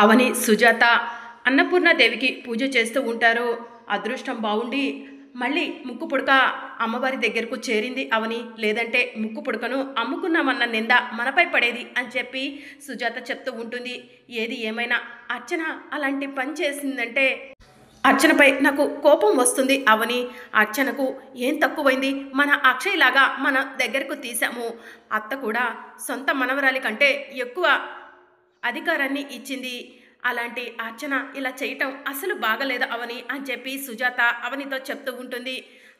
అవని సుజాత అన్నపూర్ణాదేవికి పూజ చేస్తూ ఉంటారు. అదృష్టం బాగుండి మళ్ళీ ముక్కు పుడక అమ్మవారి దగ్గరకు చేరింది అవని. లేదంటే ముక్కు పుడకను అమ్ముకున్నామన్న నింద మనపై పడేది అని చెప్పి సుజాత చెప్తూ ఉంటుంది. ఏది ఏమైనా అర్చన అలాంటి పని చేసిందంటే అర్చనపై నాకు కోపం వస్తుంది అవని. అర్చనకు ఏం తక్కువైంది? మన అక్షయ్ లాగా మన దగ్గరకు తీసాము. అత్త కూడా సొంత మనవరాలి కంటే ఎక్కువ అధికారాన్ని ఇచ్చింది. అలాంటి అర్చన ఇలా చేయటం అసలు బాగలేదు అవని అని చెప్పి సుజాత అవనితో చెప్తూ ఉంటుంది.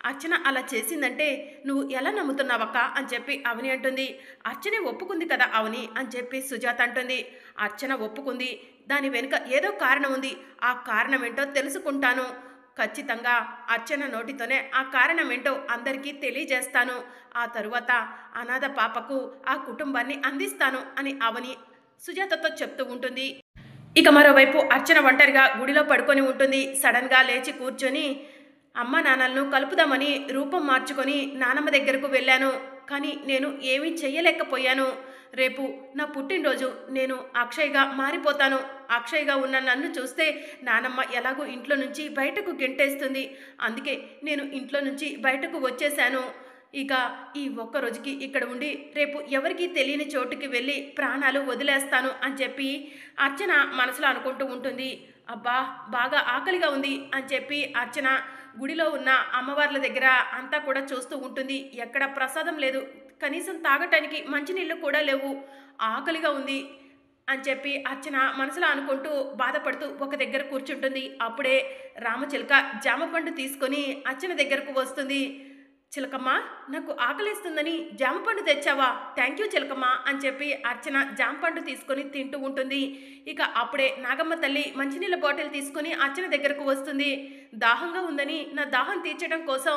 అర్చన అలా చేసిందంటే నువ్వు ఎలా నమ్ముతున్నావక్క అని చెప్పి అవని అంటుంది. అర్చనే ఒప్పుకుంది కదా అవని అని చెప్పి సుజాత అంటుంది. అర్చన ఒప్పుకుంది, దాని వెనుక ఏదో కారణం ఉంది. ఆ కారణం ఏంటో తెలుసుకుంటాను. ఖచ్చితంగా అర్చన నోటితోనే ఆ కారణం ఏంటో అందరికీ తెలియజేస్తాను. ఆ తరువాత అనాథ పాపకు ఆ కుటుంబాన్ని అందిస్తాను అని అవని సుజాతతో చెప్తూ ఉంటుంది. ఇక మరోవైపు అర్చన ఒంటరిగా గుడిలో పడుకొని ఉంటుంది. సడన్గా లేచి కూర్చొని అమ్మ నాన్నలను కలుపుదామని రూపం మార్చుకొని నానమ్మ దగ్గరకు వెళ్ళాను. కానీ నేను ఏమీ చెయ్యలేకపోయాను. రేపు నా పుట్టినరోజు, నేను అక్షయ్గా మారిపోతాను. అక్షయ్గా ఉన్న నన్ను చూస్తే నానమ్మ ఎలాగో ఇంట్లో నుంచి బయటకు గెంటేస్తుంది. అందుకే నేను ఇంట్లో నుంచి బయటకు వచ్చేశాను. ఇక ఈ ఒక్క రోజుకి ఇక్కడ ఉండి రేపు ఎవరికీ తెలియని చోటుకి వెళ్ళి ప్రాణాలు వదిలేస్తాను అని చెప్పి అర్చన మనసులో అనుకుంటూ ఉంటుంది. అబ్బా బాగా ఆకలిగా ఉంది అని చెప్పి అర్చన గుడిలో ఉన్న అమ్మవార్ల దగ్గర అంతా కూడా చూస్తూ ఉంటుంది. ఎక్కడ ప్రసాదం లేదు, కనీసం తాగటానికి మంచినీళ్ళు కూడా లేవు, ఆకలిగా ఉంది అని చెప్పి అర్చన మనసులో అనుకుంటూ బాధపడుతూ ఒక దగ్గర కూర్చుంటుంది. అప్పుడే రామచిలుక జామపండు తీసుకొని అర్చన దగ్గరకు వస్తుంది. చిలకమ్మ, నాకు ఆకలిస్తుందని జామపండు తెచ్చావా? థ్యాంక్ యూ చిలకమ్మ అని చెప్పి అర్చన జామపండు తీసుకొని తింటూ ఉంటుంది. ఇక అప్పుడే నాగమ్మ తల్లి మంచినీళ్ళ బాటిల్ తీసుకొని అర్చన దగ్గరకు వస్తుంది. దాహంగా ఉందని నా దాహం తీర్చడం కోసం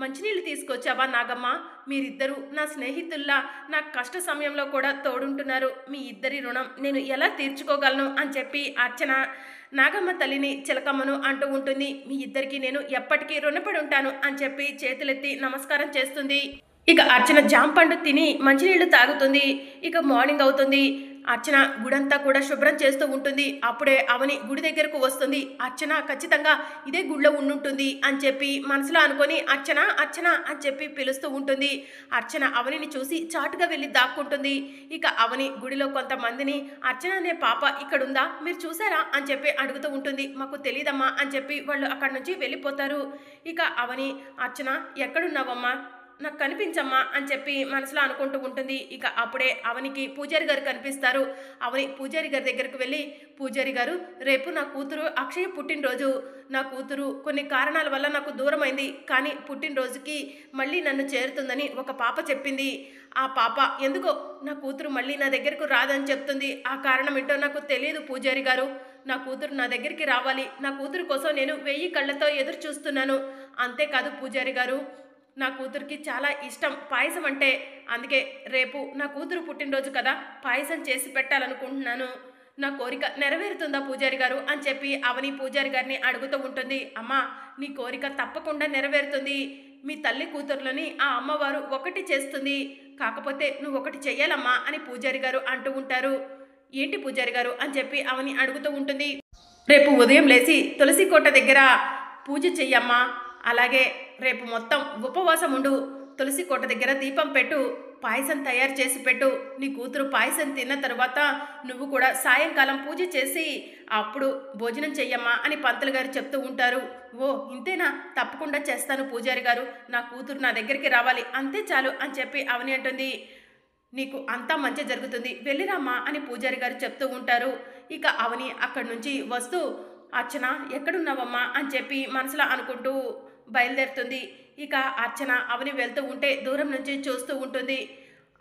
మంచినీళ్ళు తీసుకొచ్చావా నాగమ్మ? మీరిద్దరూ నా స్నేహితుల్లా నా కష్ట సమయంలో కూడా తోడుంటున్నారు. మీ ఇద్దరి రుణం నేను ఎలా తీర్చుకోగలను అని చెప్పి అర్చన నాగమ్మ తల్లిని చిలకమ్మను అంటూ ఉంటుంది. మీ ఇద్దరికి నేను ఎప్పటికీ రుణపడి ఉంటాను అని చెప్పి చేతులెత్తి నమస్కారం చేస్తుంది. ఇక అర్చన జాంపండు తిని మంచినీళ్లు తాగుతుంది. ఇక మార్నింగ్ అవుతుంది. అర్చన గుడంతా కూడా శుభ్రం చేస్తూ ఉంటుంది. అప్పుడే అవని గుడి దగ్గరకు వస్తుంది. అర్చన ఖచ్చితంగా ఇదే గుడిలో ఉండుంటుంది అని చెప్పి మనసులో అనుకొని అర్చన అర్చన అని చెప్పి పిలుస్తూ ఉంటుంది. అర్చన అవనిని చూసి చాటుగా వెళ్ళి దాక్కుంటుంది. ఇక అవని గుడిలో కొంతమందిని అర్చన అనే పాప ఇక్కడుందా, మీరు చూసారా అని చెప్పి అడుగుతూ ఉంటుంది. మాకు తెలియదమ్మా అని చెప్పి వాళ్ళు అక్కడి నుంచి వెళ్ళిపోతారు. ఇక అవని అర్చన ఎక్కడున్నావమ్మా, నాకు కనిపించమ్మా అని చెప్పి మనసులో అనుకుంటూ ఉంటుంది. ఇక అప్పుడే అవనికి పూజారి గారు కనిపిస్తారు. అవని పూజారి గారి దగ్గరకు వెళ్ళి, పూజారి గారు, రేపు నా కూతురు అక్షయ్ పుట్టినరోజు. నా కూతురు కొన్ని కారణాల వల్ల నాకు దూరమైంది, కానీ పుట్టినరోజుకి మళ్ళీ నన్ను చేరుతుందని ఒక పాప చెప్పింది. ఆ పాప ఎందుకో నా కూతురు మళ్ళీ నా దగ్గరకు రాదని చెప్తుంది. ఆ కారణం ఏంటో నాకు తెలియదు పూజారి గారు. నా కూతురు నా దగ్గరికి రావాలి. నా కూతురు కోసం నేను 1000 కళ్ళతో ఎదురు చూస్తున్నాను. అంతేకాదు పూజారి గారు, నా కూతురికి చాలా ఇష్టం పాయసం అంటే. అందుకే రేపు నా కూతురు పుట్టినరోజు కదా, పాయసం చేసి పెట్టాలనుకుంటున్నాను. నా కోరిక నెరవేరుతుందా పూజారి గారు అని చెప్పి అవని పూజారి గారిని అడుగుతూ ఉంటుంది. అమ్మా, నీ కోరిక తప్పకుండా నెరవేరుతుంది. మీ తల్లి కూతుర్లని ఆ అమ్మవారు ఒకటి చేస్తుంది. కాకపోతే నువ్వు ఒకటి చెయ్యాలమ్మా అని పూజారి గారు అంటూ ఉంటారు. ఏంటి పూజారి గారు అని చెప్పి అవని అడుగుతూ ఉంటుంది. రేపు ఉదయం లేచి తులసి కోట దగ్గర పూజ చెయ్యమ్మా. అలాగే రేపు మొత్తం ఉపవాసం ఉండు. తులసి కోట దగ్గర దీపం పెట్టు, పాయసం తయారు చేసి పెట్టు. నీ కూతురు పాయసం తిన్న తర్వాత నువ్వు కూడా సాయంకాలం పూజ చేసి అప్పుడు భోజనం చెయ్యమ్మా అని పంతులు గారు చెప్తూ ఉంటారు. ఓ ఇంతేనా, తప్పకుండా చేస్తాను పూజారి గారు. నా కూతురు నా దగ్గరికి రావాలి, అంతే చాలు అని చెప్పి అవని అంటుంది. నీకు అంతా మంచి జరుగుతుంది, వెళ్ళిరామ్మా అని పూజారి గారు చెప్తూ ఉంటారు. ఇక అవని అక్కడి నుంచి వస్తూ అర్చన ఎక్కడున్నావమ్మా అని చెప్పి మనసులో అనుకుంటూ బయలుదేరుతుంది. ఇక అర్చన అవని వెళ్తూ ఉంటే దూరం నుంచి చూస్తూ ఉంటుంది.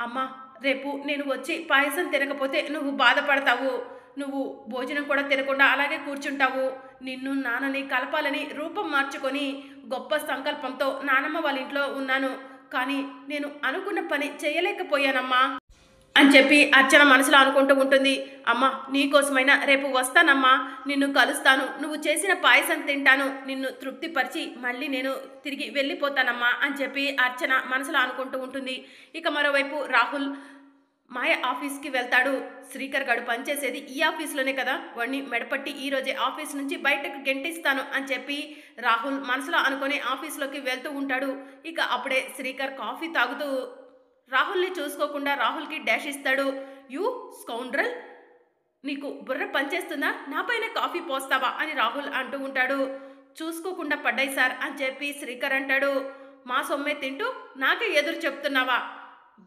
అమ్మ, రేపు నేను వచ్చి పాయసం తినకపోతే నువ్వు బాధపడతావు. నువ్వు భోజనం కూడా తినకుండా అలాగే కూర్చుంటావు. నిన్ను నాన్నని కలపాలని రూపం మార్చుకొని గొప్ప సంకల్పంతో నానమ్మ వాళ్ళ ఇంట్లో ఉన్నాను. కానీ నేను అనుకున్న పని చేయలేకపోయానమ్మా అని చెప్పి అర్చన మనసులో అనుకుంటూ ఉంటుంది. అమ్మ, నీకోసమైనా రేపు వస్తానమ్మా, నిన్ను కలుస్తాను, నువ్వు చేసిన పాయసం తింటాను, నిన్ను తృప్తిపరిచి మళ్ళీ నేను తిరిగి వెళ్ళిపోతానమ్మా అని చెప్పి అర్చన మనసులో అనుకుంటూ ఉంటుంది. ఇక మరోవైపు రాహుల్ మాయ ఆఫీస్కి వెళ్తాడు. శ్రీకర్ గడు పనిచేసేది ఈ ఆఫీస్లోనే కదా, వాడిని మెడపట్టి ఈరోజే ఆఫీస్ నుంచి బయటకు గెంటిస్తాను అని చెప్పి రాహుల్ మనసులో అనుకుని ఆఫీస్లోకి వెళ్తూ ఉంటాడు. ఇక అప్పుడే శ్రీకర్ కాఫీ తాగుతూ రాహుల్ని చూసుకోకుండా రాహుల్కి డాష్ ఇస్తాడు. యూ స్కౌండ్రల్, నీకు బుర్ర పనిచేస్తుందా, నాపైన కాఫీ పోస్తావా అని రాహుల్ అంటూ ఉంటాడు. చూసుకోకుండా పడ్డాయి సార్ అని చెప్పి శ్రీకర్ అంటాడు. మా సొమ్మే తింటూ నాకే ఎదురు చెప్తున్నావా,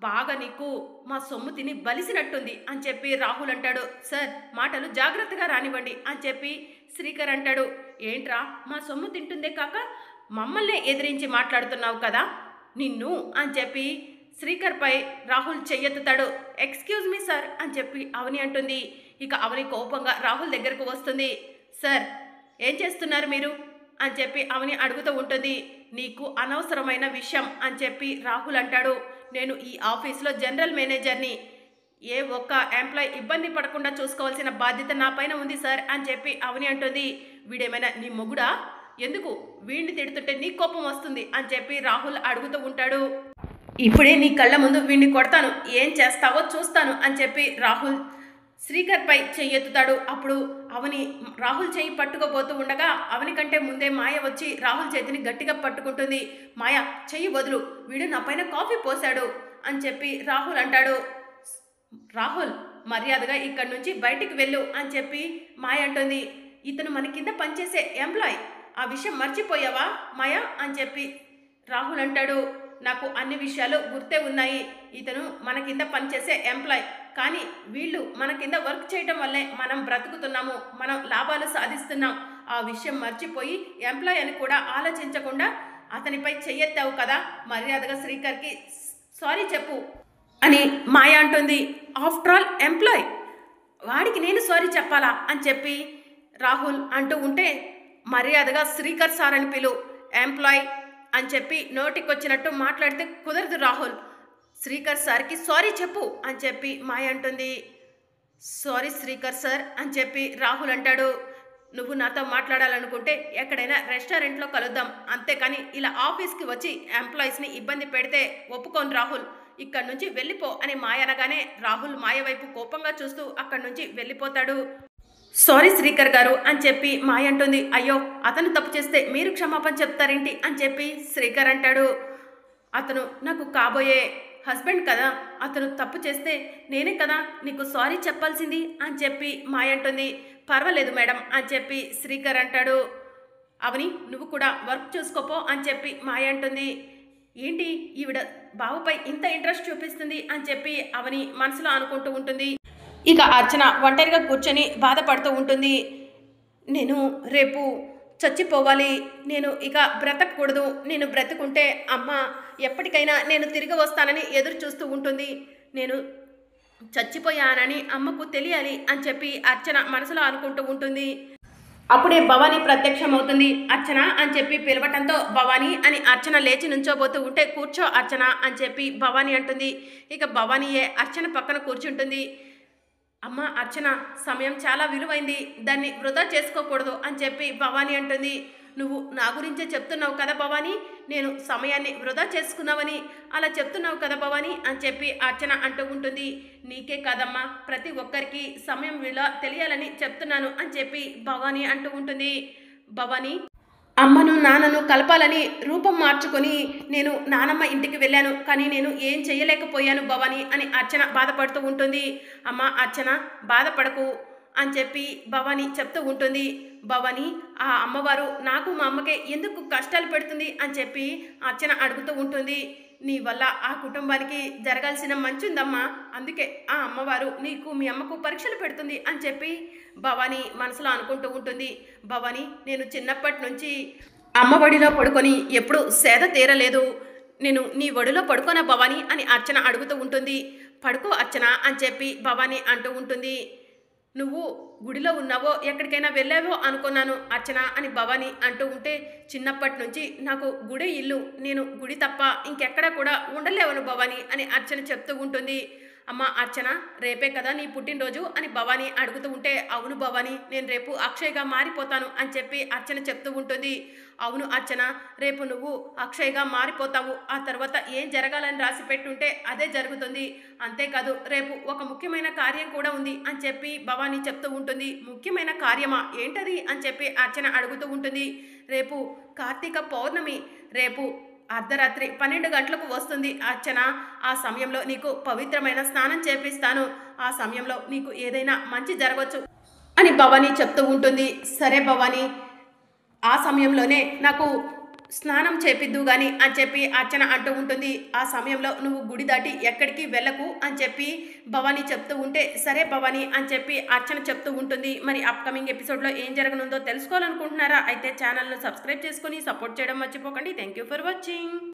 బాగా నీకు మా సొమ్ము తిని బలిసినట్టుంది అని చెప్పి రాహుల్ అంటాడు. సార్ మాటలు జాగ్రత్తగా రానివ్వండి అని చెప్పి శ్రీకర్ అంటాడు. ఏంట్రా మా సొమ్ము తింటుందే కాక మమ్మల్నే ఎదిరించి మాట్లాడుతున్నావు కదా నిన్ను అని చెప్పి శ్రీకర్పై రాహుల్ చెయ్యెత్తుతాడు. ఎక్స్క్యూజ్ మీ సార్ అని చెప్పి అవని అంటుంది. ఇక అవని కోపంగా రాహుల్ దగ్గరకు వస్తుంది. సార్ ఏం చేస్తున్నారు మీరు అని చెప్పి అవని అడుగుతూ ఉంటుంది. నీకు అనవసరమైన విషయం అని చెప్పి రాహుల్ అంటాడు. నేను ఈ ఆఫీస్లో జనరల్ మేనేజర్ని, ఏ ఒక్క ఎంప్లాయ్ ఇబ్బంది పడకుండా చూసుకోవాల్సిన బాధ్యత నా పైన ఉంది సార్ అని చెప్పి అవని అంటుంది. వీడేమైనా నీ మొగుడా, ఎందుకు వీడిని తిడుతుంటే నీ కోపం వస్తుంది అని చెప్పి రాహుల్ అడుగుతూ ఉంటాడు. ఇప్పుడే నీ కళ్ళ ముందు వీడిని కొడతాను, ఏం చేస్తావో చూస్తాను అని చెప్పి రాహుల్ శ్రీకర్పై చెయ్యెత్తుతాడు. అప్పుడు అవని రాహుల్ చెయ్యి పట్టుకోబోతూ ఉండగా అవని కంటే ముందే మాయ వచ్చి రాహుల్ చేతిని గట్టిగా పట్టుకుంటుంది. మాయ చెయ్యి వదులు, వీడు నా పైన కాఫీ పోశాడు అని చెప్పి రాహుల్ అంటాడు. రాహుల్ మర్యాదగా ఇక్కడి నుంచి బయటికి వెళ్ళు అని చెప్పి మాయ అంటుంది. ఇతను మన కింద పనిచేసే ఎంప్లాయ్, ఆ విషయం మర్చిపోయావా మాయ అని చెప్పి రాహుల్ అంటాడు. నాకు అన్ని విషయాలు గుర్తే ఉన్నాయి. ఇతను మన కింద పనిచేసే ఎంప్లాయ్, కానీ వీళ్ళు మన కింద వర్క్ చేయటం వల్లే మనం బ్రతుకుతున్నాము, మనం లాభాలు సాధిస్తున్నాం. ఆ విషయం మర్చిపోయి ఎంప్లాయ్ అని కూడా ఆలోచించకుండా అతనిపై చెయ్యెత్తావు కదా, మర్యాదగా శ్రీకర్కి సారీ చెప్పు అని మాయ అంటుంది. ఆఫ్టర్ ఆల్ ఎంప్లాయ్, వాడికి నేను సారీ చెప్పాలా అని చెప్పి రాహుల్ అంటూ ఉంటే, మర్యాదగా శ్రీకర్ సార్ అని పిలు, ఎంప్లాయ్ అని చెప్పి నోటికొచ్చినట్టు మాట్లాడితే కుదరదు రాహుల్, శ్రీకర్ సార్కి సారీ చెప్పు అని చెప్పి మాయ అంటుంది. సారీ శ్రీకర్ సార్ అని చెప్పి రాహుల్ అంటాడు. నువ్వు నాతో మాట్లాడాలనుకుంటే ఎక్కడైనా రెస్టారెంట్లో కలుద్దాం, అంతేకాని ఇలా ఆఫీస్కి వచ్చి ఎంప్లాయీస్ని ఇబ్బంది పెడితే ఒప్పుకోను రాహుల్, ఇక్కడి నుంచి వెళ్ళిపో అని మాయ అనగానే రాహుల్ మాయ వైపు కోపంగా చూస్తూ అక్కడి నుంచి వెళ్ళిపోతాడు. సారీ శ్రీకర్ గారు అని చెప్పి మాయ అంటుంది. అయ్యో అతను తప్పు చేస్తే మీరు క్షమాపణ చెప్తారేంటి అని చెప్పి శ్రీకర్ అంటాడు. అతను నాకు కాబోయే హస్బెండ్ కదా, అతను తప్పు చేస్తే నేనే కదా నీకు సారీ చెప్పాల్సింది అని చెప్పి మాయ అంటుంది. పర్వాలేదు మేడం అని చెప్పి శ్రీకర్ అంటాడు. అవని నువ్వు కూడా వర్క్ చూసుకోపో అని చెప్పి మాయ అంటుంది. ఏంటి ఈవిడ బావుపై ఇంత ఇంట్రెస్ట్ చూపిస్తుంది అని చెప్పి అవని మనసులో అనుకుంటూ ఉంటుంది. ఇక అర్చన ఒంటరిగా కూర్చొని బాధపడుతూ ఉంటుంది. నేను రేపు చచ్చిపోవాలి, నేను ఇక బ్రతకూడదు, నేను బ్రతుకుంటే అమ్మ ఎప్పటికైనా నేను తిరిగి వస్తానని ఎదురు చూస్తూ ఉంటుంది, నేను చచ్చిపోయానని అమ్మకు తెలియాలి అని చెప్పి అర్చన మనసులో అనుకుంటూ ఉంటుంది. అప్పుడే భవానీ ప్రత్యక్షమవుతుంది. అర్చన అని చెప్పి పిలవటంతో భవానీ అని అర్చన లేచి నుంచోబోతూ ఉంటే కూర్చో అర్చన అని చెప్పి భవానీ అంటుంది. ఇక భవానీయే అర్చన పక్కన కూర్చుంటుంది. అమ్మ అర్చన, సమయం చాలా విలువైంది, దాన్ని వృధా చేసుకోకూడదు అని చెప్పి భవానీ అంటుంది. నువ్వు నా గురించే చెప్తున్నావు కదా భవానీ, నేను సమయాన్ని వృధా చేసుకున్నావని అలా చెప్తున్నావు కదా భవానీ అని చెప్పి అర్చన అంటూ ఉంటుంది. నీకే కాదమ్మా, ప్రతి ఒక్కరికి సమయం విలువ తెలియాలని చెప్తున్నాను అని చెప్పి భవానీ అంటూ ఉంటుంది. భవానీ, అమ్మను నాన్నను కలపాలని రూపం మార్చుకొని నేను నానమ్మ ఇంటికి వెళ్ళాను, కానీ నేను ఏం చేయలేకపోయాను భవానీ అని అర్చన బాధపడుతూ ఉంటుంది. అమ్మ అర్చన బాధపడకు అని చెప్పి భవానీ చెప్తూ ఉంటుంది. భవానీ, ఆ అమ్మవారు నాకు మా అమ్మకే ఎందుకు కష్టాలు పెడుతుంది అని చెప్పి అర్చన అడుగుతూ ఉంటుంది. నీ వల్ల ఆ కుటుంబానికి జరగాల్సిన మంచి ఉందమ్మా, అందుకే ఆ అమ్మవారు నీకు మీ అమ్మకు పరీక్షలు పెడుతుంది అని చెప్పి భవానీ మనసులో అనుకుంటూ ఉంటుంది. భవానీ, నేను చిన్నప్పటి నుంచి అమ్మ ఒడిలో పడుకొని ఎప్పుడు సేద తీరలేదు, నేను నీ ఒడిలో పడుకోనా భవానీ అని అర్చన అడుగుతూ ఉంటుంది. పడుకో అర్చన అని చెప్పి భవానీ అంటూ ఉంటుంది. నువ్వు గుడిలో ఉన్నావో ఎక్కడికైనా వెళ్ళావో అనుకున్నాను అర్చన అని భవానీ అంటూ ఉంటే, చిన్నప్పటి నుంచి నాకు గుడే ఇల్లు, నేను గుడి తప్ప ఇంకెక్కడా కూడా ఉండలేవను భవానీ అని అర్చన చెప్తూ ఉంటుంది. అమ్మ అర్చన, రేపే కదా నీ పుట్టినరోజు అని భవాని అడుగుతూ ఉంటే, అవును భవాని, నేను రేపు అక్షయ్‌గా మారిపోతాను అని చెప్పి అర్చన చెప్తూ ఉంటుంది. అవును అర్చన, రేపు నువ్వు అక్షయ్‌గా మారిపోతావు. ఆ తర్వాత ఏం జరగాలని రాసి పెట్టుంటే అదే జరుగుతుంది. అంతేకాదు రేపు ఒక ముఖ్యమైన కార్యం కూడా ఉంది అని చెప్పి భవాని చెప్తూ ఉంటుంది. ముఖ్యమైన కార్యమా? ఏంటది? అని చెప్పి అర్చన అడుగుతూ ఉంటుంది. రేపు కార్తీక పౌర్ణమి. రేపు అర్ధరాత్రి 12 గంటలకు వస్తుంది అర్చన. ఆ సమయంలో నీకు పవిత్రమైన స్నానం చేపిస్తాను. ఆ సమయంలో నీకు ఏదైనా మంచి జరగవచ్చు అని భవాని చెప్తూ ఉంటుంది. సరే భవాని, ఆ సమయంలోనే నాకు స్నానం చేపిద్దు గాని అని చెప్పి అర్చన అంటూ ఉంటుంది. ఆ సమయంలో నువ్వు గుడి దాటి ఎక్కడికి వెళ్ళకు అని చెప్పి భవాని చెప్తూ ఉంటే, సరే భవాని అని చెప్పి అర్చన చెప్తూ ఉంటుంది. మరి అప్కమింగ్ ఎపిసోడ్లో ఏం జరగనుందో తెలుసుకోవాలనుకుంటున్నారా? అయితే ఛానల్ను సబ్స్క్రైబ్ చేసుకొని సపోర్ట్ చేయడం మర్చిపోకండి. Thank you for watching.